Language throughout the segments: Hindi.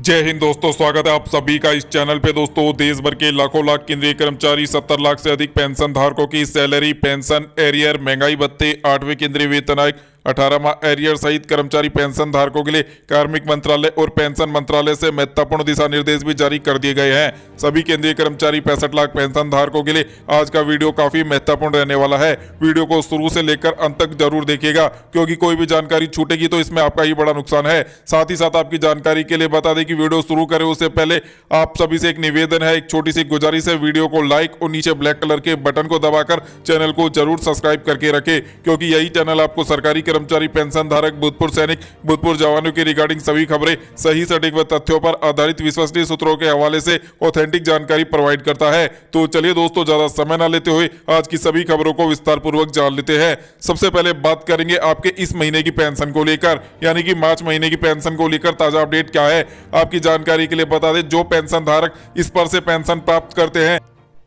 जय हिंद दोस्तों, स्वागत है आप सभी का इस चैनल पे। दोस्तों, देश भर के लाखों लाख केंद्रीय कर्मचारी, 70 लाख से अधिक पेंशन धारकों की सैलरी, पेंशन, एरियर, महंगाई भत्ते, 8वें केंद्रीय वेतन आयोग, 18वां एरियर सहित कर्मचारी पेंशन धारकों के लिए कार्मिक मंत्रालय और पेंशन मंत्रालय से महत्वपूर्ण दिशा निर्देश भी जारी कर दिए गए हैं। सभी केंद्रीय कर्मचारी 65 लाख पेंशन धारकों के लिए आज का वीडियो काफी महत्वपूर्ण रहने वाला है। वीडियो को शुरू से लेकर अंत तक जरूर देखिएगा, क्योंकि कोई भी जानकारी छूटेगी तो इसमें आपका ही बड़ा नुकसान है। साथ ही साथ आपकी जानकारी के लिए बता दें कि वीडियो शुरू करें उससे पहले आप सभी से एक निवेदन है, एक छोटी सी गुजारिश है। वीडियो को लाइक और नीचे ब्लैक कलर के बटन को दबाकर चैनल को जरूर सब्सक्राइब करके रखें, क्योंकि यही चैनल आपको सरकारी कर्मचारी, पेंशन धारक, भूतपूर्व सैनिक, भूतपूर्व जवानों के रिगार्डिंग सभी खबरें सही, सटीक व तथ्यों पर आधारित विश्वसनीय सूत्रों के हवाले से ऑथेंटिक जानकारी प्रोवाइड करता है। तो चलिए दोस्तों, ज्यादा समय न लेते हुए आज की सभी खबरों को विस्तार पूर्वक जान लेते हैं। सबसे पहले बात करेंगे आपके इस महीने की पेंशन को लेकर, यानी कि मार्च महीने की पेंशन को लेकर ताजा अपडेट क्या है। आपकी जानकारी के लिए बता दें, जो पेंशन धारक इस पर से पेंशन प्राप्त करते हैं,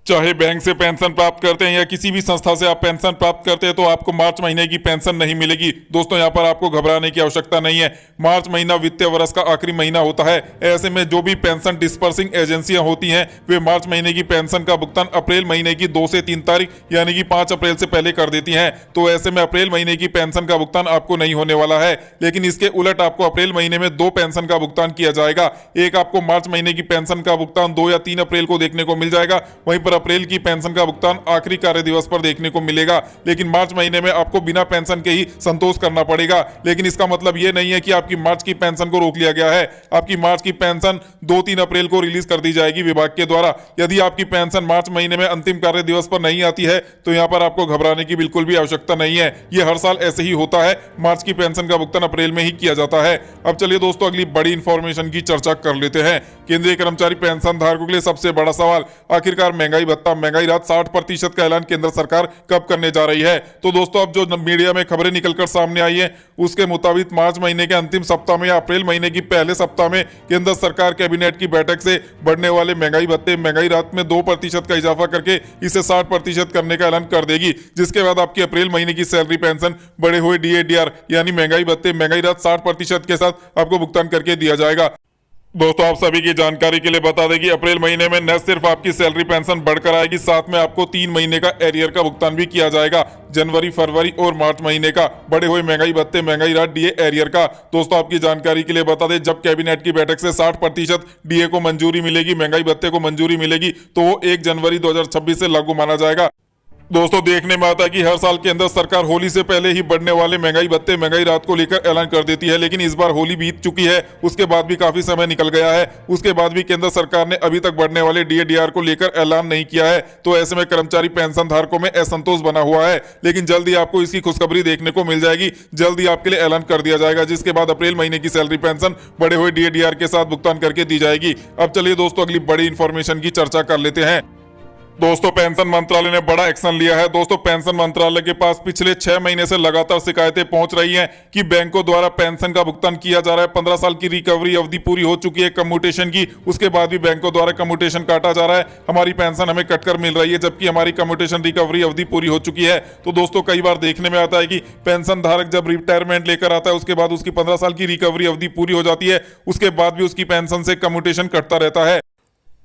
चाहे बैंक से पेंशन प्राप्त करते हैं या किसी भी संस्था से आप पेंशन प्राप्त करते हैं, तो आपको मार्च महीने की पेंशन नहीं मिलेगी। दोस्तों, यहाँ पर आपको घबराने की आवश्यकता नहीं है। मार्च महीना वित्तीय वर्ष का आखिरी महीना होता है। ऐसे में जो भी पेंशन डिस्पर्सिंग एजेंसियां होती हैं, वे मार्च महीने की पेंशन का भुगतान अप्रैल महीने की 2 से 3 तारीख यानी कि 5 अप्रैल से पहले कर देती हैं। तो ऐसे में अप्रैल महीने की पेंशन का भुगतान आपको नहीं होने वाला है। लेकिन इसके उलट आपको अप्रैल महीने में 2 पेंशन का भुगतान किया जाएगा। एक आपको मार्च महीने की पेंशन का भुगतान 2 या 3 अप्रैल को देखने को मिल जाएगा। वहीं पर अप्रैल की पेंशन का भुगतान आखिरी कार्य दिवस पर देखने को मिलेगा। लेकिन मार्च महीने में आपको बिना पेंशन के ही संतोष करना पड़ेगा। लेकिन इसका मतलब यह नहीं है कि आपकी मार्च की पेंशन को रोक लिया गया है। आपकी मार्च की पेंशन 2-3 अप्रैल को रिलीज कर दी जाएगी विभाग के द्वारा। यदि आपकी पेंशन मार्च महीने में अंतिम कार्य दिवस पर नहीं आती है, तो यहां पर आपको घबराने की बिल्कुल भी आवश्यकता नहीं है। यह हर साल ऐसे ही होता है। मार्च की पेंशन का भुगतान अप्रैल में ही किया जाता है। अब चलिए दोस्तों, अगली बड़ी इंफॉर्मेशन की चर्चा कर लेते हैं। केंद्रीय कर्मचारी पेंशन धारकों के लिए सबसे बड़ा सवाल, आखिरकार महंगाई भत्ता, महंगाई राहत 60% का ऐलान केंद्र सरकार कब करने जा रही है। तो दोस्तों, अब जो मीडिया में खबरें निकलकर सामने आई है, उसके मुताबिक मार्च महीने के अंतिम सप्ताह में या अप्रैल महीने की पहले सप्ताह में केंद्र सरकार कैबिनेट की बैठक से बढ़ने वाले महंगाई भत्ते, महंगाई राहत में 2% का इजाफा करके इसे 60% करने का ऐलान कर देगी। जिसके बाद आपकी अप्रैल महीने की सैलरी, पेंशन, बढ़े हुए DA/DR यानी महंगाई भत्ते, महंगाई राहत 60% के साथ आपको भुगतान करके दिया जाएगा। दोस्तों, आप सभी की जानकारी के लिए बता दें कि अप्रैल महीने में न सिर्फ आपकी सैलरी, पेंशन बढ़कर आएगी, साथ में आपको 3 महीने का एरियर का भुगतान भी किया जाएगा। जनवरी, फरवरी और मार्च महीने का बढ़े हुए महंगाई भत्ते, महंगाई राहत, DA एरियर का। दोस्तों, आपकी जानकारी के लिए बता दें, जब कैबिनेट की बैठक से 60% DA को मंजूरी मिलेगी, महंगाई भत्ते को मंजूरी मिलेगी, तो वो 1 जनवरी 2026 से लागू माना जाएगा। दोस्तों, देखने में आता है कि हर साल केंद्र सरकार होली से पहले ही बढ़ने वाले महंगाई भत्ते, महंगाई राहत को लेकर ऐलान कर देती है। लेकिन इस बार होली बीत चुकी है, उसके बाद भी काफी समय निकल गया है। उसके बाद भी केंद्र सरकार ने अभी तक बढ़ने वाले DA/DR को लेकर ऐलान नहीं किया है। तो ऐसे में कर्मचारी पेंशन धारकों में असंतोष बना हुआ है। लेकिन जल्दी आपको इसकी खुशखबरी देखने को मिल जाएगी। जल्दी आपके लिए ऐलान कर दिया जाएगा, जिसके बाद अप्रैल महीने की सैलरी, पेंशन बढ़े हुए DA/DR के साथ भुगतान करके दी जाएगी। अब चलिए दोस्तों, अगली बड़ी इंफॉर्मेशन की चर्चा कर लेते हैं। दोस्तों, पेंशन मंत्रालय ने बड़ा एक्शन लिया है। दोस्तों, पेंशन मंत्रालय के पास पिछले 6 महीने से लगातार शिकायतें पहुंच रही हैं कि बैंकों द्वारा पेंशन का भुगतान किया जा रहा है। 15 साल की रिकवरी अवधि पूरी हो चुकी है कम्यूटेशन की, उसके बाद भी बैंकों द्वारा कम्यूटेशन काटा जा रहा है। हमारी पेंशन हमें कटकर मिल रही है, जबकि हमारी कम्यूटेशन रिकवरी अवधि पूरी हो चुकी है। तो दोस्तों, कई बार देखने में आता है कि पेंशन धारक जब रिटायरमेंट लेकर आता है, उसके बाद उसकी 15 साल की रिकवरी अवधि पूरी हो जाती है, उसके बाद भी उसकी पेंशन से कम्यूटेशन कटता रहता है।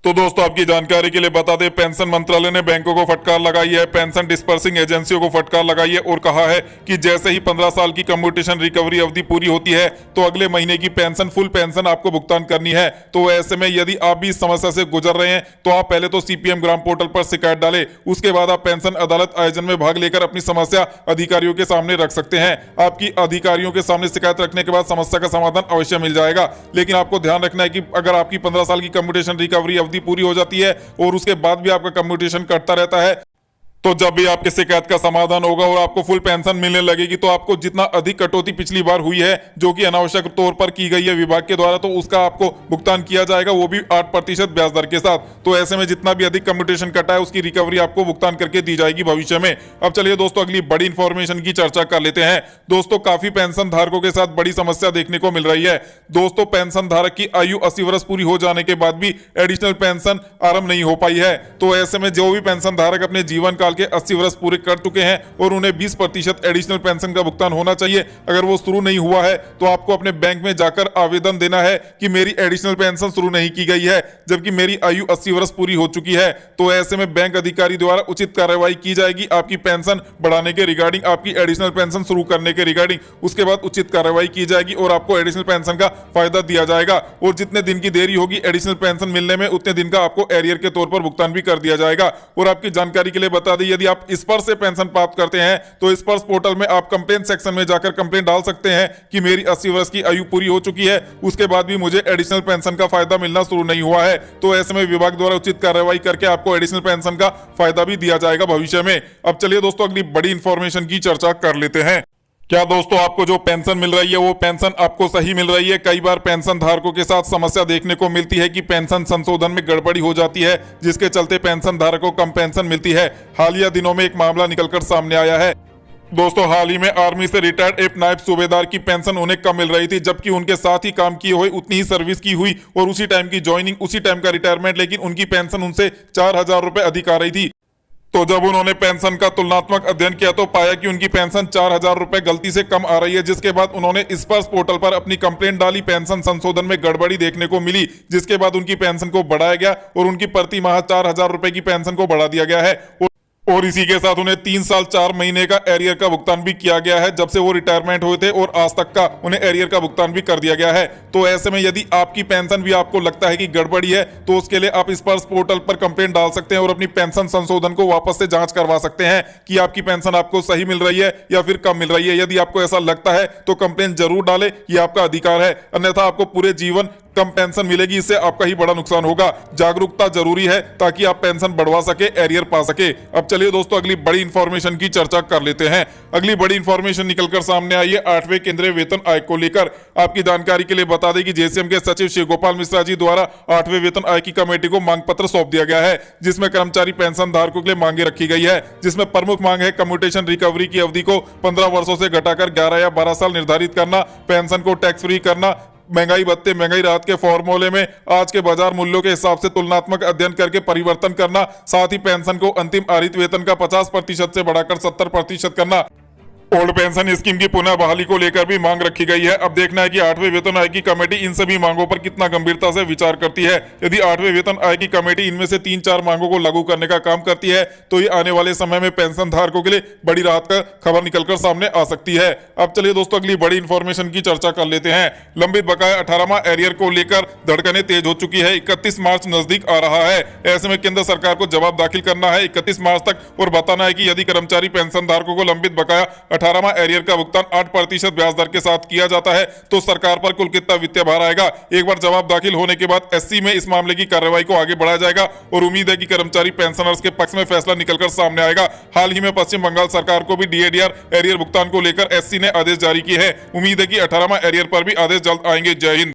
तो दोस्तों, आपकी जानकारी के लिए बता दें, पेंशन मंत्रालय ने बैंकों को फटकार लगाई है, पेंशन डिस्पर्सिंग एजेंसियों को फटकार लगाई है और कहा है कि जैसे ही 15 साल की कम्यूटेशन रिकवरी अवधि पूरी होती है, तो अगले महीने की पेंशन, फुल पेंशन आपको भुगतान करनी है। तो ऐसे में यदि आप भी इस समस्या से गुजर रहे हैं, तो आप पहले तो CPM ग्राम पोर्टल पर शिकायत डालें। उसके बाद आप पेंशन अदालत आयोजन में भाग लेकर अपनी समस्या अधिकारियों के सामने रख सकते हैं। आपकी अधिकारियों के सामने शिकायत रखने के बाद समस्या का समाधान अवश्य मिल जाएगा। लेकिन आपको ध्यान रखना है कि अगर आपकी 15 साल की कम्यूटेशन रिकवरी अवधि पूरी हो जाती है और उसके बाद भी आपका कम्यूटेशन कटता रहता है, तो जब भी आपकी शिकायत का समाधान होगा और आपको फुल पेंशन मिलने लगेगी, तो आपको जितना अधिक कटौती पिछली बार हुई है, जो कि अनावश्यक तौर पर की गई है विभाग के द्वारा, तो उसका आपको भुगतान किया जाएगा, वो भी 8% ब्याज दर के साथ। तो ऐसे में जितना भी अधिक कम्यूटेशन कटा है, उसकी रिकवरी आपको भुगतान करके दी जाएगी भविष्य में। अब चलिए दोस्तों, अगली बड़ी इंफॉर्मेशन की चर्चा कर लेते हैं। दोस्तों, काफी पेंशन धारकों के साथ बड़ी समस्या देखने को मिल रही है। दोस्तों, पेंशन धारक की आयु 80 वर्ष पूरी हो जाने के बाद भी एडिशनल पेंशन आरंभ नहीं हो पाई है। तो ऐसे में जो भी पेंशन धारक अपने जीवन काल साल के 80 वर्ष पूरे कर चुके हैं और उन्हें 20% एडिशनल पेंशन का भुगतान होना चाहिए। अगर वो शुरू नहीं हुआ है तो आपको अपने बैंक में जाकर आवेदन देना है कि मेरी एडिशनल पेंशन शुरू नहीं की गई है, जबकि मेरी आयु 80 वर्ष पूरी हो चुकी है। तो ऐसे में बैंक अधिकारी द्वारा उचित कार्रवाई की जाएगी आपकी पेंशन बढ़ाने के रिगार्डिंग, आपकी एडिशनल पेंशन शुरू करने के रिगार्डिंग। उसके बाद उचित कार्रवाई की जाएगी और आपको एडिशनल पेंशन का फायदा दिया जाएगा। और जितने दिन की देरी होगी एडिशनल पेंशन मिलने में, उतने दिन का आपको एरियर के तौर पर भुगतान भी कर दिया जाएगा। और आपकी जानकारी के लिए बता दें, यदि आप स्पर्श से पेंशन प्राप्त करते हैं तो स्पर्श पोर्टल में आप कंप्लेंट सेक्शन में जाकर कंप्लेंट डाल सकते हैं कि मेरी 80 वर्ष की आयु पूरी हो चुकी है, उसके बाद भी मुझे एडिशनल पेंशन का फायदा मिलना शुरू नहीं हुआ है। तो ऐसे में विभाग द्वारा उचित कार्रवाई करके आपको एडिशनल पेंशन का फायदा भी दिया जाएगा भविष्य में। अब चलिए दोस्तों अगली बड़ी इंफॉर्मेशन की चर्चा कर लेते हैं। क्या दोस्तों आपको जो पेंशन मिल रही है वो पेंशन आपको सही मिल रही है? कई बार पेंशन धारकों के साथ समस्या देखने को मिलती है कि पेंशन संशोधन में गड़बड़ी हो जाती है, जिसके चलते पेंशन धारकों को कम पेंशन मिलती है। हालिया दिनों में एक मामला निकलकर सामने आया है। दोस्तों हाल ही में आर्मी से रिटायर्ड एक नायब सूबेदार की पेंशन उन्हें कम मिल रही थी, जबकि उनके साथ ही काम किए हुए उतनी ही सर्विस की हुई और उसी टाइम की ज्वाइनिंग, उसी टाइम का रिटायरमेंट, लेकिन उनकी पेंशन उनसे 4,000 रुपए अधिक आ रही थी। तो जब उन्होंने पेंशन का तुलनात्मक अध्ययन किया तो पाया कि उनकी पेंशन 4,000 रुपए गलती से कम आ रही है, जिसके बाद उन्होंने स्पर्श पोर्टल पर अपनी कंप्लेंट डाली। पेंशन संशोधन में गड़बड़ी देखने को मिली, जिसके बाद उनकी पेंशन को बढ़ाया गया और उनकी प्रति माह 4,000 रुपए की पेंशन को बढ़ा दिया गया है। और इसी के साथ उन्हें 3 साल 4 महीने का एरियर का भुगतान भी किया गया है, जब से वो रिटायरमेंट हुए थे, और आज तक का उन्हें एरियर का भुगतान भी कर दिया गया है। तो ऐसे में यदि आपकी पेंशन भी आपको लगता है कि गड़बड़ी है तो उसके लिए आप स्पर्श पोर्टल पर कंप्लेंट डाल सकते हैं और अपनी पेंशन संशोधन को वापस से जांच करवा सकते हैं कि आपकी पेंशन आपको सही मिल रही है या फिर कम मिल रही है। यदि आपको ऐसा लगता है तो कंप्लेंट जरूर डालें, ये आपका अधिकार है, अन्यथा आपको पूरे जीवन कम पेंशन मिलेगी, इससे आपका ही बड़ा नुकसान होगा। जागरूकता जरूरी है ताकि आप पेंशन बढ़वा सके, एरियर पा सके। अब चलिए दोस्तों अगली बड़ी इंफॉर्मेशन की चर्चा कर लेते हैं। अगली बड़ी इंफॉर्मेशन निकलकर सामने आई है 8वें केंद्रीय वेतन आयोग को लेकर। आपकी जानकारी के लिए बता दें कि जेसीएम के सचिव शिव गोपाल मिश्रा जी द्वारा 8वें वेतन आयोग की कमेटी को मांग पत्र सौंप दिया गया है, जिसमें कर्मचारी पेंशन धारकों के लिए मांगे रखी गई है। जिसमें प्रमुख मांग है कम्यूटेशन रिकवरी की अवधि को 15 वर्षों से घटाकर 11 या 12 साल निर्धारित करना, पेंशन को टैक्स फ्री करना, महंगाई भत्ते महंगाई राहत के फॉर्मूले में आज के बाजार मूल्यों के हिसाब से तुलनात्मक अध्ययन करके परिवर्तन करना, साथ ही पेंशन को अंतिम आहरित वेतन का 50% से बढ़ाकर 70% करना। ओल्ड पेंशन स्कीम की पुनः बहाली को लेकर भी मांग रखी गई है। अब देखना है कि 8वें वेतन आयोग की कमेटी इन सभी मांगों पर कितना गंभीरता से विचार करती है। यदि 8वें वेतन आयोग की कमेटी इनमें से 3-4 मांगों को लागू करने का काम करती है तो ये आने वाले समय में पेंशन धारकों के लिए बड़ी राहत का खबर निकलकर सामने आ सकती है। अब चलिए दोस्तों अगली बड़ी इंफॉर्मेशन की चर्चा कर लेते हैं। लंबित बकाया 18वां एरियर को लेकर धड़कनें तेज हो चुकी है। 31 मार्च नजदीक आ रहा है। ऐसे में केंद्र सरकार को जवाब दाखिल करना है 31 मार्च तक और बताना है कि यदि कर्मचारी पेंशन धारकों को लंबित बकाया 18वां एरियर का भुगतान 8% ब्याज दर के साथ किया जाता है तो सरकार पर कुल कितना वित्तीय भार आएगा। एक बार जवाब दाखिल होने के बाद एससी में इस मामले की कार्रवाई को आगे बढ़ाया जाएगा और उम्मीद है कि कर्मचारी पेंशनर्स के पक्ष में फैसला निकलकर सामने आएगा। हाल ही में पश्चिम बंगाल सरकार को भी डीएडीआर एरियर भुगतान को लेकर एससी ने आदेश जारी किए हैं। उम्मीद है कि 18वां एरियर पर भी आदेश जल्द आएंगे। जय हिंद।